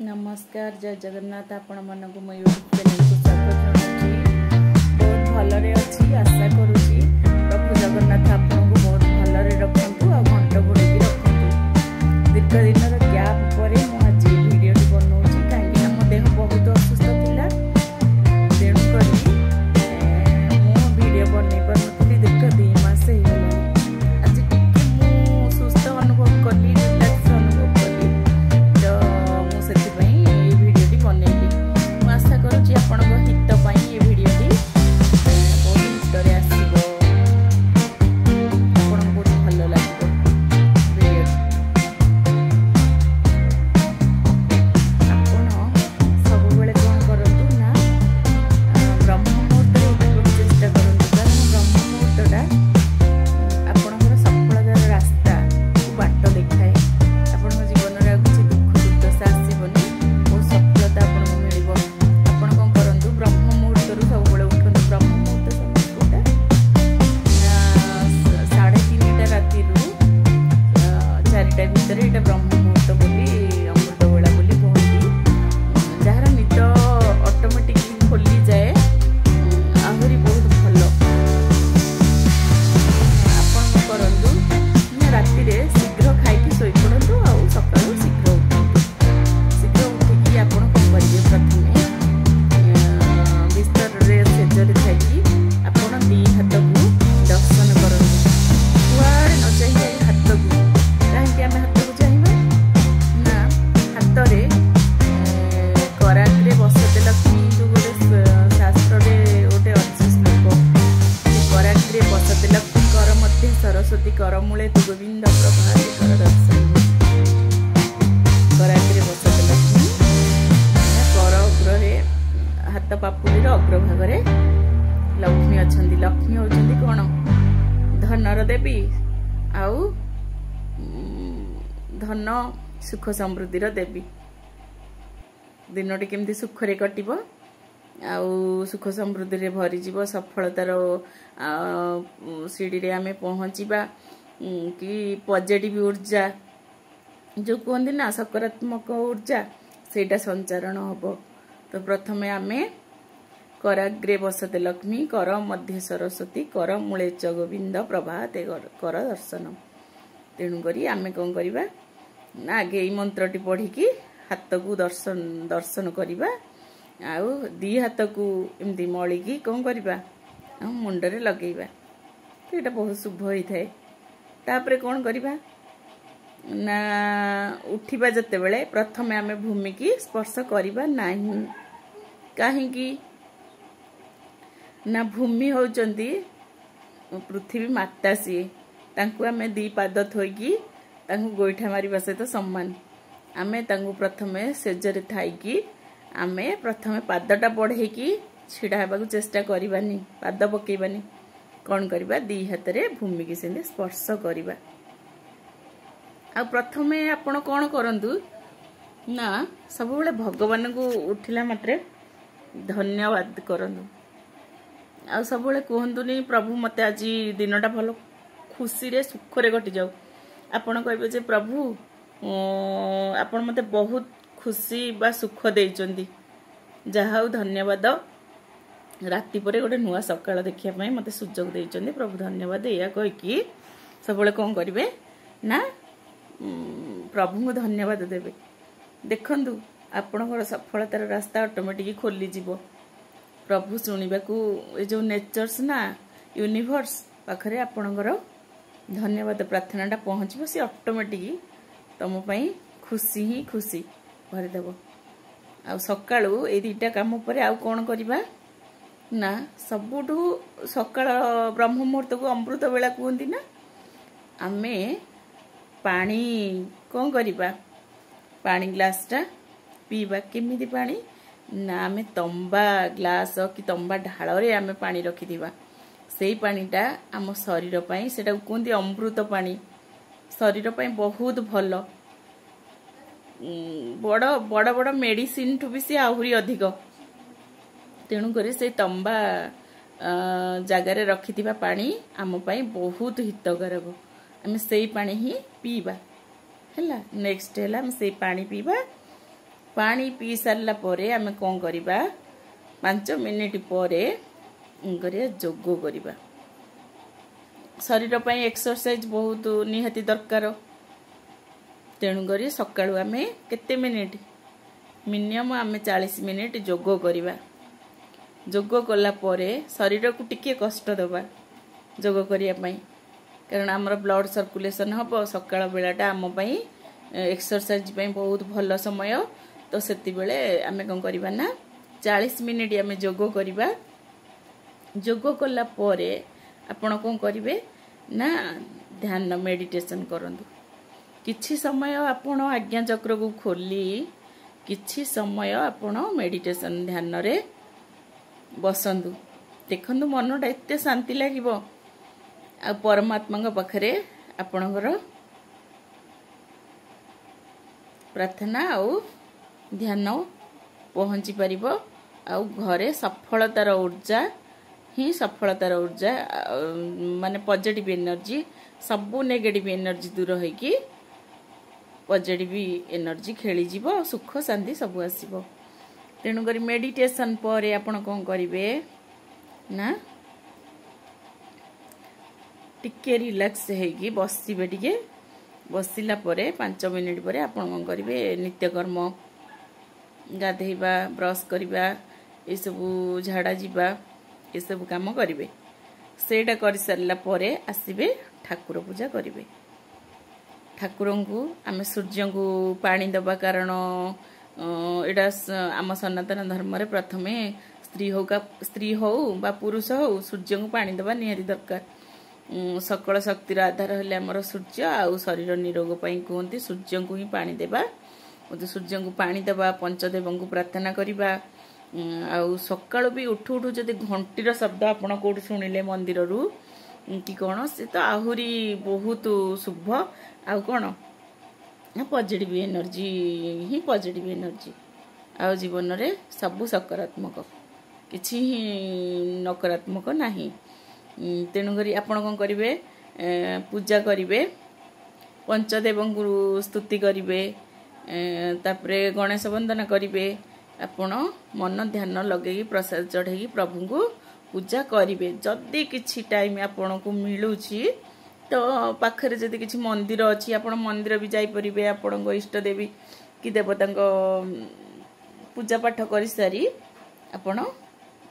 नमस्कार जय जगन्नाथ आपण मन को मो यूट्यूब चैनल को स्वागत जनाऊँ। बहुत भलरे अच्छी आशा करुँची प्रभु जगन्नाथ आपन को बहुत भलरे रखंतु आ घंट घोड़ी रखंतु। दीर्घ दिन गैप पर आज वीडियो बनाऊँगी कहीं मो देह बहुत असुस्थ थिला तेणु करी मो वीडियो बनई पारुनथि। दीर्घ 2 मास हो गला आज टिके मु सुस्थ अनुभव कली रिलैक्स अनुभव कली तो मु सेति ये वीडियो बनैली। मु आशा करुँची आपण हित पाई ये वीडियो बहुत हितरे आसीबो आपण बहुत भल लागिबो वीडियो। आपण सब बेले कोन करंतु ना ब्रह्म मुहूर्त उठिବାକୁ चेष्टा करंतु कारण ब्रह्म मुहूर्तटा आपणकर सफलतार रास्ता बाट देखाए। आपण जीवन रे किछि दुख दुर्दशा आसीबनी बहुत सफलता आपन मिलिबो। आपण कोन करंतु ब्रह्म मुहूर्त रु सब बेले उठंतु। ब्रह्म मुहूर्त समयटा 3:30 राति रु 4टा भितर एटा ब्रह्म मुहूर्त बोली अमृत बेला बोली कहती। जार निद ऑटोमेटिकली खोली जाए आहरी बहुत भल। आपण करंतु राति रे शीघ्र खाइकी सोई पड़ंतु आ सकाळु शीघ्र उठंतु। शीघ्र उठिकी आपण कोन करिवे प्रथमे बिस्तर रे सेजरे थाकी आपण दी हाथ को दर्शन करंतु। कुआड़े न चाहिए हाथ को काहे आमे हाथ को चाहिए ना हाथ रे कराग्रे बसते लक्ष्मी जो गोटे शास्त्र रे गोटे अच्छी श्लोक कराग्रे बसते लक्ष्मी कर मध्य सरस्वती कर मूले तु गोविंद प्रभाते कर दर्शन। कराग्रे बसते लक्ष्मी कर अग्रे हाथ पापुली अग्रभाग लक्ष्मी अच्छी। लक्ष्मी होचंदी कोन धनर देवी आउ धन सुख समृद्धिर देवी। दिनटी केमती सुखरे कटिबो आउ सुख समृद्धि रे भरी जीव सफलतार सीढ़ी रे आमे पहुँचीबा कि पॉजिटिव ऊर्जा जो कहते ना सकारात्मक ऊर्जा सेटा संचारण हबो। तो प्रथमे आमे कराग्रे बसते लक्ष्मी कर मध्य सरस्वती कर मूले च गोविंद प्रभाते कर दर्शन। तेणु करी आमे कौन करिबा ना आगे एई मंत्रटी पढ़िकी हाथ को दर्शन करिबा आउ दी हाथ को एमती मलिकी कौन करिबा मुंडरे लगेइबा। एटा बहुत शुभ होई थाए। तापरे कौन करिबा ना उठिबा जते बेले प्रथमे आमे भूमि की स्पर्श करिबा नाही। काहेकि ना भूमि होचंती पृथ्वी माता सी तांकु आमे दी पाद थोइकी तांकु गोइठा मारिबा सहित सम्मान। आमे तांकु प्रथमे सेजरे थाइकी आमे प्रथमे पादटा बढ़ेकी छिड़ा हेबाकु चेष्टा करिबानी पाद पकेइबानी कौन करिबा दी हाथ रे भूमि की सेंदे स्पर्श करिबा। आ प्रथमे आपण कौन करंतु ना सब बेले भगवान को उठिला मात्रे धन्यवाद करंतु। आ सब बेले कहंतुनी प्रभु मते आज दिनटा भलो खुशी रे सुख रे कटि जाऊ। आपण कहबे जे प्रभु आपण मते बहुत खुशी बा सुख देइचंदी जहाउ धन्यवाद। राति परे गोटे नुआ सकाळ देखिया पई मते सुजोग देइचंदी प्रभु धन्यवाद। या कहि कि सब बेले कोन करिवे ना प्रभु को धन्यवाद देबे। देखंतु आपणकर सफलतार रास्ता ऑटोमेटिक खोली जीवो। प्रभु सुनिबाकू ए जो नेचर्स ना यूनिवर्स पाखरे आपणकर धन्यवाद प्रार्थनाटा पहुँचबो से ऑटोमेटिक तुम पई खुशी ही खुशी भरी देबो। आ सकाळू ए दुईटा काम परे आउ कोन करिबा ना सबुठू सकाळ ब्रह्म मुहूर्त को अमृत बेला कहती ना आमे पानी कौन करिबा पानी ग्लासटा पीबा। केमिति पानी ना आमे तंबा ग्लास कि तंबा ढाल रे आमे पानी रखि दिबा। सेई पानीटा आम शरीर पई सेटा कहती अमृत पानी शरीर पई बहुत भल। बड़ बड़ बड़ मेडिसिन ठू भी सी आहुरी अधिक। तेणु करी से तंबा जगार रखिथिबा पानी आम पई बहुत हितकारक। आमे सेई पानी ही पीबा हैला। नेक्स्ट हैला आमे सेई पानी पीबा पानी पी सारा पर आम कौन करवा 5 मिनिट पर जोग करवा शरीर पर एक्सरसाइज बहुत निहाती दरकार तेणुक सकाळु आम केते मिनिट मिनिमम आम 40 मिनिट जोग करवा जोग कला परे शरीर को टिके कष्ट दबा जोग करने कारण आमर ब्लड सर्कुलेशन हम सकाळ बेलाटा आम एक्सरसाइज बहुत भल समय तो से आम कौन करवा ना 40 मिनिट आम जोग करवा जोग कला परे आपण कौन करेंगे ना ध्यान मेडिटेशन करंतु किछि समय आपण आज्ञा चक्र को खोली किछि समय आपण मेडिटेशन ध्यान रे बसंतु देखंतु मनटा एते शांति लागिबो आ परमात्मा पाखरे आपणकर प्रार्थना आउ ध्यान पहुँची पारिबो आउ घरे सफलतार ऊर्जा ही सफलतार ऊर्जा माने पॉजिटिव एनर्जी सबु नेगेटिव एनर्जी दूर होइकी पॉजिटिव एनर्जी खेली जीवो सुख शांति सब आसीबो तेणु करी मेडिटेशन पर आपण कौन करेंगे ना टिके रिलैक्स होगी बसबे टिके बसला 5 मिनिट पर आपण कौन करेंगे नित्यकर्म गाधेबा ब्रश करवा ये सब झाड़ा जीवा ये सब काम करेंगे सेटा कर सारा पर आसबे ठाकुर पूजा करेंगे ठाकुर को आम सूर्य को पानी दबा कारण एटा आम सनातन धर्म रे प्रथमे स्त्री हो बा पुरुष हो सूर्य को पानी दबा निहारी दरकार सकल शक्तिर आधार हेले आमर सूर्य आउ शरीर निरोग पई कहते सूर्य को ही पानी देबा सूर्य को पानी दबा पंचदेव को प्रार्थना करवा आउ सकाळु भी उठू उठू जदि घंटीर शब्द आपण कोठी सुनिले मंदिर रु कि कौन से तो आहुरी बहुत शुभ आउ कौन पॉजिटिव एनर्जी ही पॉजिटिव एनर्जी आउ जीवन रे सब सकारात्मक किछि नकारात्मक नाही तेणु करी आपण कौन करेंगे पूजा करेंगे पंचदेव को स्तुति करेंगे तापरे गणेश वंदना करेंगे आपण मन ध्यान लगे प्रसाद चढ़े प्रभु को पूजा करेंगे जदि किछि टाइम आपण को मिलूची तो पाखरे जदि किछि मंदिर अच्छी आपण मंदिर भी जाई परिबे आपण इष्ट देवी कि देवता पूजा पाठ कर सारी आपण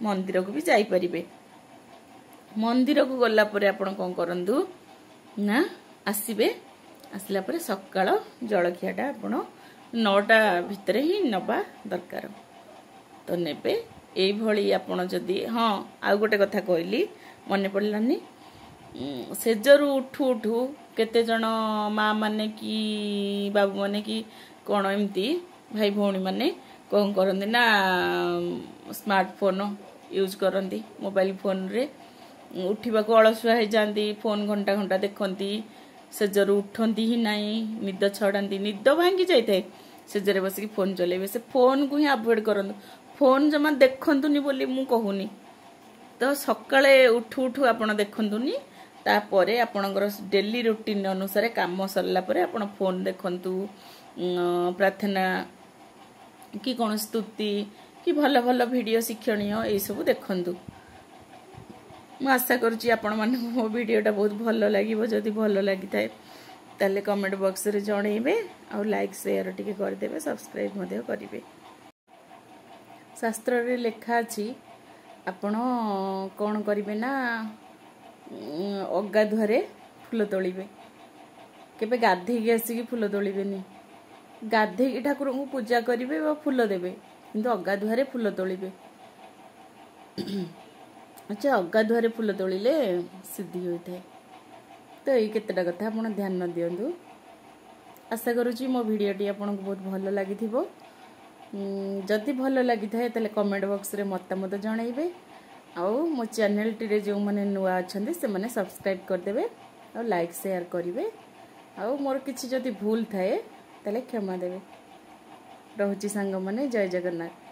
मंदिर को भी जाई परिबे मंदिर को गला परे आपण कौन करंतु ना आसीबे आसला परे सकाळ जलखियाटा आपण 9टा भितर ही नबा दरकार तो नेबे एई भली आपण जदि हाँ आ गोटे कथा कहली मन पड़लानी सेजरू उठू उठू केते जन माँ माने कि बाबू माने कि कौन एमती भाई भौणी माने कौन करंदी ना स्मार्टफोन यूज करंदी मोबाइल फोन रे उठा को अलसुआ हो जाती फोन घंटा घंटा देखती सेजरू उठती ही नहीं निद छड़ाती निद भांगी जाए सेजरे बसिक फोन चलेबे से फोन को ही अवॉइड करंतु फोन जमा देखंतुनी बोली मु कहूनी तो सकाळे उठू उठू आपण देखंतुनी तापरे आपणकर डेली रूटीन अनुसार काम सरला परे आपण फोन देखंतु प्रार्थना कि कौन स्तुति कि भल भल वीडियो शिक्षणीय ये सब देखंतु मैं आशा करुँची आपण माने मो वीडियोटा बहुत भल लगिवो जदि भल लगी थाए ताले कमेंट बॉक्स रे जणेबे और लाइक शेयर टिके कर देबे सब्सक्राइब मध्य करिवे शास्त्र रे लेखा अछि आपण कोन करिवे ना अगाधुआरे फूल तोलिबे केबे गाधेकी आसिकी फूल तोलिबेनी गाधेकी ठाकुर को पूजा करिवे बा फूल देबे किंतु अगाधुआरे फूल तोलिबे अच्छा अगाधुआरे फूल तोलिले सिद्धि होता है तो ये केतेटा कथा आप ध्यान दिंतु आशा करुँची मो भिडटी आपको बहुत भल लगी जदि भल लगी थाए ताले कमेंट बॉक्स रे मतामत जनइबे आउ मो चैनल टी जो मैंने नुआ अच्छा से मैंने सब्सक्राइब करदे और लाइक शेयर करेंगे आउ मोर किसी जदि भूल थाए ताले क्षमा देवे रहुची सांग माने जय जगन्नाथ।